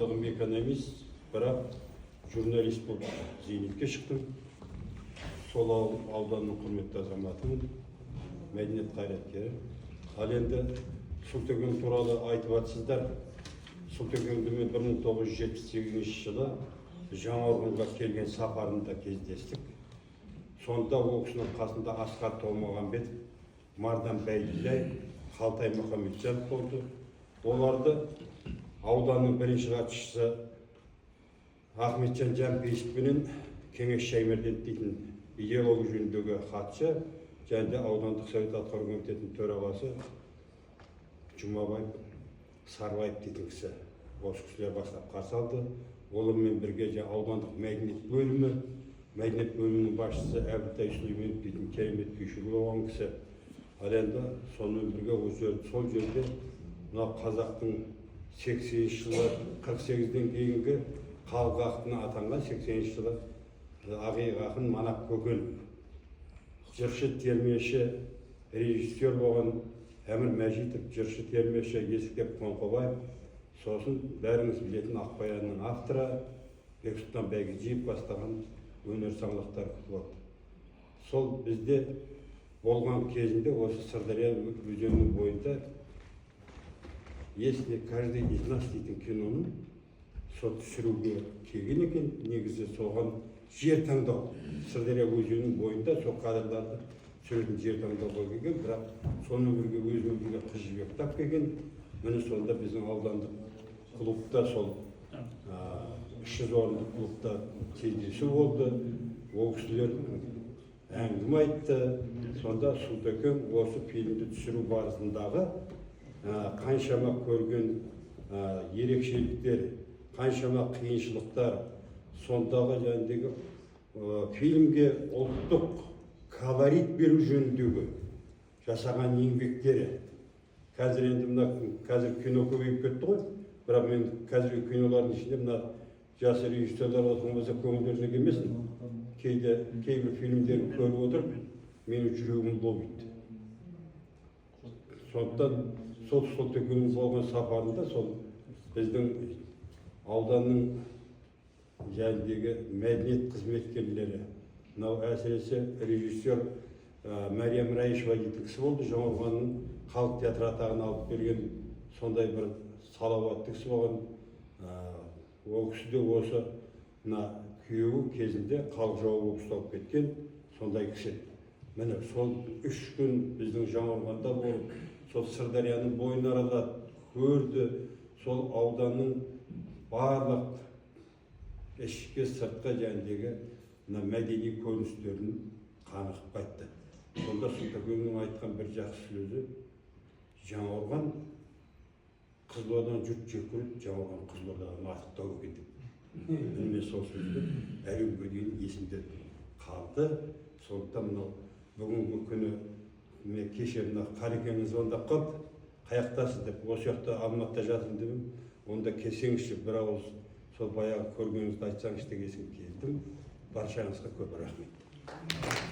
мамандығым экономист, бірақ журналист болып зейнетке шықтым. Сол ауданның құрметті азаматымын, мәдениет қайраткері. Ал енді Сұлтекең туралы айтып жатсыздар. Сұлтекеңді мен 1978 жылы Жаңаөргенге келген сапарында кездестік. Сонда ол кісінің қасында Асқар Толмағанбет, Мардан Бәйділдә, Қалтай Мұхамеджанов болды. Оларды ауданның бірінші хатшысы Ахметжан Жанпейісовпенен Кеңес Шаймерденов дейтін идеология жөніндегі хатшы, және де аудандық совет атқару комитетінің төрағасы Жұмабай Сарбаев дейтін кісі. Осы кісілер бастап қарсы алды. Олармен бірге аудандық мәдениет бөлімінің басшысы Әбілтай Сүлейменов дейтін керемет күйші болған кісі. Ал енді сонымен бірге сол жерде қазақтың 80 жылы 48-ден кейінгі халық ақынына атанған 80 жылы Ағайық ақын Манап Көкенов, жыршы термеші, режиссер болған Әмір Мәжитов, жыршы термеші Есікбек Қоңқобаев, сосын бәріңіз білетін Ақбаянның авторы Бексұлтан Бәйгежиев бастаған өнер саңлақтар болды. Сол бізде болған кезінде осы Сырдария өзенінің бойында «Если каждый из нас» дейтін киноны сол түсіруге келген екен. Негізі соған жер таңдау, Сырдария өзенінің бойында сол кадрларды түсіретін жер таңдауға келген, бірақ сонымен бірге өзімен бірге Қыз Жібек тап келген. Міне сонда біздің аудандық клубта, сол 300 орындық клубта кездесу болды. Ол кісілер әңгіме айтты. Сонда Сұлтекең осы фильмді түсіру барысындағы қаншама көрген ерекшеліктер, қаншама қиыншылықтар, сондағы жәндегі фильмге ұлттық колорит беру жөніндегі жасаған еңбектері. Қазір енді қазір кино көбейіп кетті ғой, бірақ мен қазіргі кинолардың ішінде жас режиссерлар отырмаса көңілдеріне келмесін. Кейбір фильмдерін көріп отырып, менің жүрегім лобиды. Сондықтан сол Сұлтекеңнің болған сапарында сол біздің ауданның жәндегі мәдениет қызметкерлері, әсіресе режиссер Мәриям Раишева дейтін кісі болды. Жаңаөргеннің халық театры атағын алып берген сондай бір салауатты кісі болған. Ол кісі де осы күйеуі кезінде халық жауы болып ұсталып кеткен сондай кісі. Міне сол 3 күн біздің Жаңаөргенде болып, сол Сырдарияның бойын аралап көрді, сол ауданның барлық ішкі сыртқы жәндегі мәдени көріністерін қанығып қайтты. Сонда Сұлтекеңнің айтқан бір жақсы сөзі: Жаңаөрген Қызылордадан жұрт жек көреді, Жаңаөрген Қызылордадан артықтау екен деп. Мен сол сөзді әлі күнге дейін есімде қалды. Сондықтан бүгінгі күні кеше Қарекеңіз звондап қалды, қаяқтасыз деп, осы жақта Алматыда жатырмын деп, онда келсеңізші, бір ауыз сол баяғы көргеніңізді айтсаңыз дегесін келдім. Баршаңызға көп рахмет.